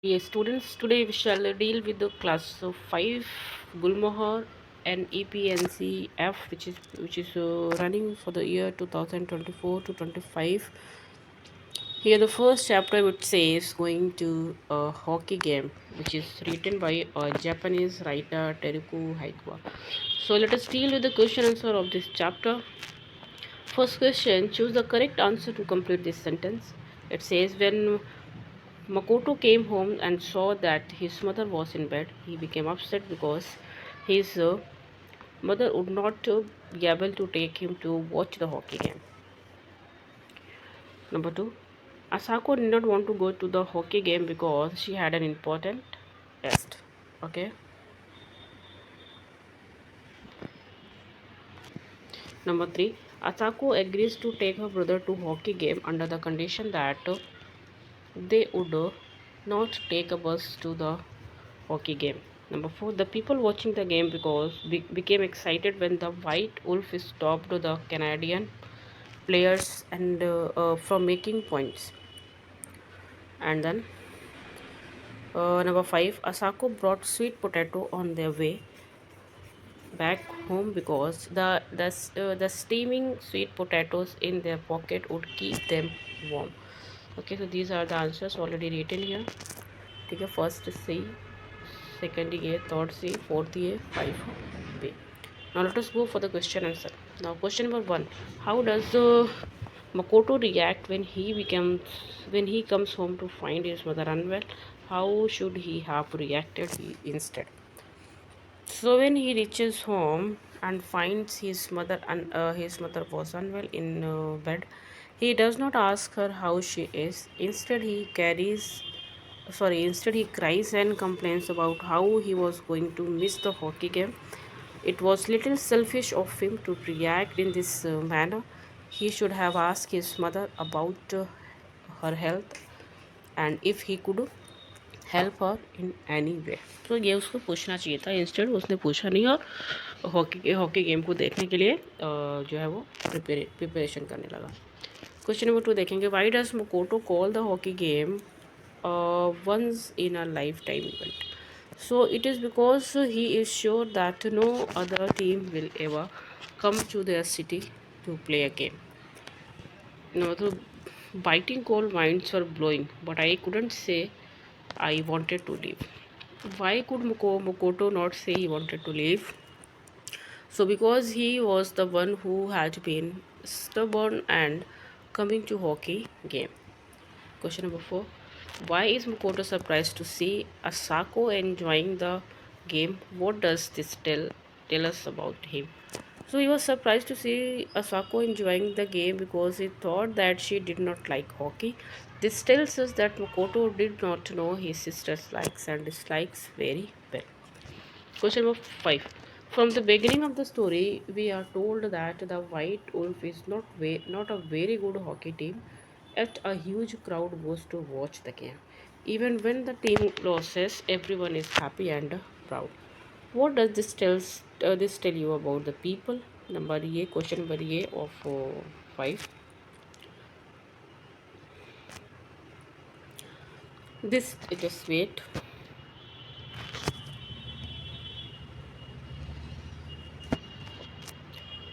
Yes, students, today we shall deal with the class of 5 Gulmohar and EPNCF, which is running for the year 2024 to 25. Here, the first chapter which says going to a hockey game, which is written by a Japanese writer Teruku Haikwa. So, let us deal with the question answer of this chapter. First question, choose the correct answer to complete this sentence. It says, when Makoto came home and saw that his mother was in bed, he became upset because his mother would not be able to take him to watch the hockey game. Number two, Asako did not want to go to the hockey game because she had an important test. Okay. Number three, Asako agrees to take her brother to hockey game under the condition that they would not take a bus to the hockey game. Number four, the people watching the game became excited when the White Wolf stopped the Canadian players and from making points. And then number five, Asako brought sweet potato on their way back home because the steaming sweet potatoes in their pocket would keep them warm. Okay, so these are the answers already written here. ठीक है, first C, second A, third C, fourth A, five B. Now let us go for the question answer. Now question number one: how does Makoto react when he comes home to find his mother unwell? How should he have reacted instead? So when he reaches home and finds his mother was unwell in bed, he does not ask her how she is. Instead he cries and complains about how he was going to miss the hockey game. It was little selfish of him to react in this manner. He should have asked his mother about her health and if he could help her in any way. तो ये उसको पूछना चाहिए था, instead उसने पूछा नहीं और हॉकी गेम को देखने के लिए जो है वो प्रिपरेशन करने लगा. क्वेश्चन नंबर टू देखेंगे. Why does Makoto call the hockey game once in a lifetime event? So it is because he is sure that no other team will ever come to their city to play a game. No, the biting cold winds were blowing, but I couldn't say I wanted to leave. Why could Mokoto not say he wanted to leave? So, because he was the one who had been stubborn and coming to hockey game. Question number four. Why is Mokoto surprised to see Asako enjoying the game? What does this tell us about him? So he was surprised to see Asako enjoying the game because he thought that she did not like hockey. This tells us that Makoto did not know his sister's likes and dislikes very well. Question number 5. From the beginning of the story, we are told that the White Wolf is not a very good hockey team, yet a huge crowd goes to watch the game. Even when the team loses, everyone is happy and proud. What does this tell you about the people? Number A, question number A of 5. This just wait.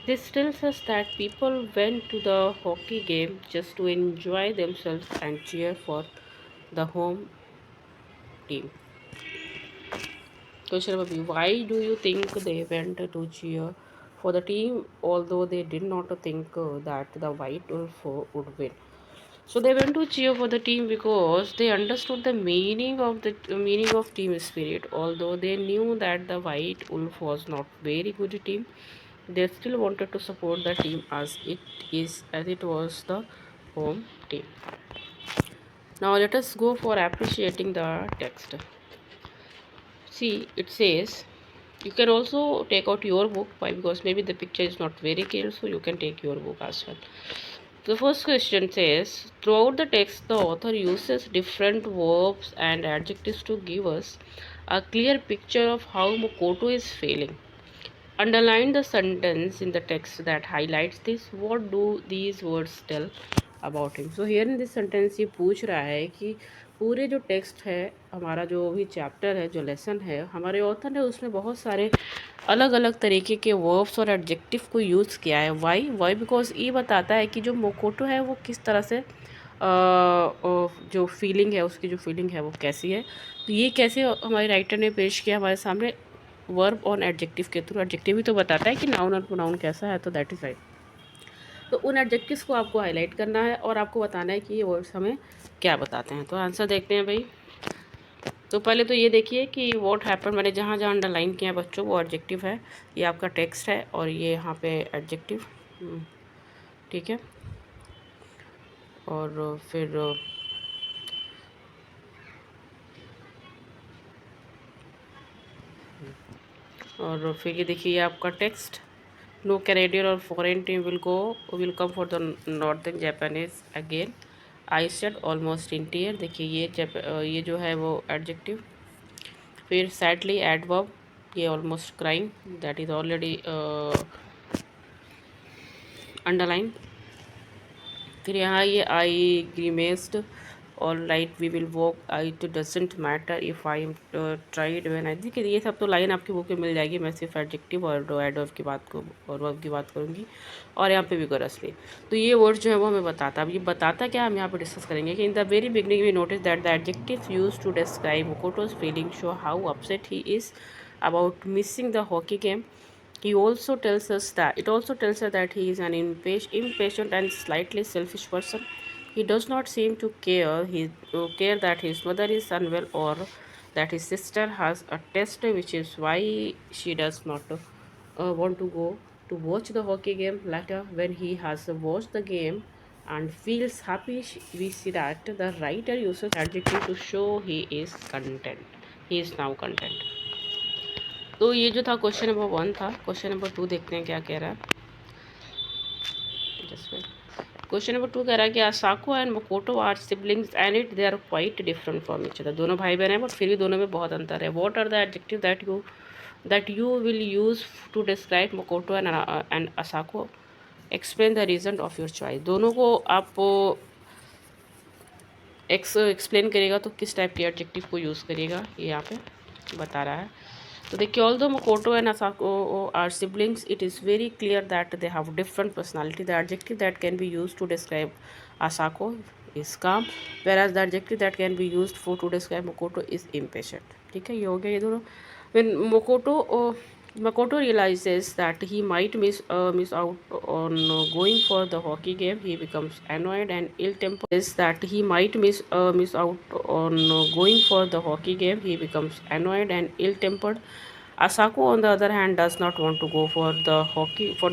This tells us that people went to the hockey game just to enjoy themselves and cheer for the home team. Question number B. Why do you think they went to cheer for the team although they did not think that the White Wolf would win? So they went to cheer for the team because they understood the meaning of team spirit. Although they knew that the White Wolf was not very good team, they still wanted to support the team as it was the home team. Now let us go for appreciating the text. See, it says you can also take out your book. Why? Because maybe the picture is not very clear, so you can take your book as well. The first question says, throughout the text, the author uses different verbs and adjectives to give us a clear picture of how Makoto is feeling. Underline the sentence in the text that highlights this. What do these words tell about him? So here in this sentence ये पूछ रहा है कि पूरे जो text है, हमारा जो भी चैप्टर है, जो लेसन है, हमारे ऑथर ने उसमें बहुत सारे अलग अलग तरीके के वर्ब्स और एडजेक्टिव को यूज़ किया है। वाई बिकॉज ये बताता है कि जो मोकोटो है वो किस तरह से जो फीलिंग है, उसकी जो फीलिंग है वो कैसी है। तो ये कैसे हमारे राइटर ने पेश किया हमारे सामने, वर्ब और एडजेक्टिव के थ्रू। एडजेक्टिव भी तो बताता है कि नाउन और प्रोनाउन कैसा है, तो दैट इज़ राइट। तो उन एडजेक्टिव्स को आपको हाईलाइट करना है और आपको बताना है कि ये वर्ड्स हमें क्या बताते हैं। तो आंसर देखते हैं भाई। तो पहले तो ये देखिए कि व्हाट हैपन, मैंने जहाँ जहाँ अंडरलाइन किया बच्चों वो एडजेक्टिव है, ये आपका टेक्स्ट है और ये यहाँ पे एडजेक्टिव, ठीक है। और फिर ये देखिए ये आपका टेक्स्ट। नो कैनेडियन और foreign team will come for the northern Japanese again, I said almost in tear. देखिए ये जो है वो एडजेक्टिव। फिर सैडली एडवर्ब, ये almost crying, that is already underline. फिर यहाँ ये I grimaced, all right we will walk, I it doesn't matter if I am tired when I. देखिए ये सब तो लाइन आपकी बुक में मिल जाएगी, मैं सिर्फ एडजेक्टिव और एडवर्ब की बात को और वर्ब की बात करूँगी, और यहाँ पे विगोरसली। तो ये वर्ड्स जो है वो हमें बताता, अब ये बताता क्या हम यहाँ पे डिस्कस करेंगे कि in the very beginning we notice that the adjective use to describe Makoto's feeling show how upset he is about missing the hockey game. He also tells us that he is an impatient and slightly selfish person. He does not seem to care that his mother is unwell or that his sister has a test, which is why she does not want to go to watch the hockey game. Later, when he has watched the game and feels happy, we see that the writer uses adjective to show he is content. He is now content. तो ये जो था question number 1 था। Question number 2 देखते हैं क्या कह रहा है। क्वेश्चन नंबर 2 कह रहा है कि Asako and Makoto are siblings and it they are quite different from each other. दोनों भाई बहन हैं बट फिर भी दोनों में बहुत अंतर है। What are the adjective that you will use to describe Makoto and Asako, explain the reason of your choice. दोनों को आप एक्सप्लेन करिएगा तो किस टाइप के एडजेक्टिव को यूज़ करिएगा, ये यहाँ पे बता रहा है। तो देखिए, although Makoto and Asako are siblings, it is very clear that they have different personality. The adjective that can be use to describe Asako is calm, whereas the adjective that can be used for to describe Makoto is impatient। ठीक है, ये हो गया ये दोनों। when Makoto realizes that he might miss out on going for the hockey game, he becomes annoyed and ill-tempered. Is that he might miss out on going for the hockey game, he becomes annoyed and ill-tempered. Asako, on the other hand, does not want to go for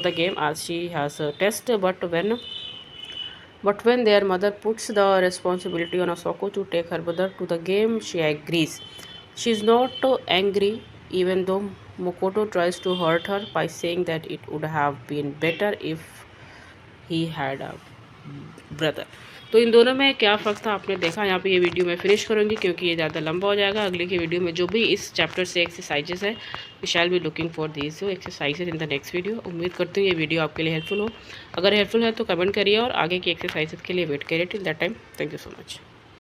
the game as she has a test. But when their mother puts the responsibility on Asako to take her brother to the game, she agrees. She is not angry, even though Mokoto tries to hurt her by saying that it would have been better if he had a brother। तो इन दोनों में क्या फ़र्क था आपने देखा। यहाँ पे ये वीडियो मैं फिनिश करूँगी क्योंकि ये ज़्यादा लंबा हो जाएगा। अगले की वीडियो में जो भी इस चैप्टर से एक्सरसाइजेस है, we shall be looking for these exercises in the next video. उम्मीद करती हूँ ये वीडियो आपके लिए हेल्पफुल हो। अगर हेल्पफुल है तो कमेंट करिए और आगे की एक्सरसाइजेस के लिए वेट करिए। Till that time, thank you so much.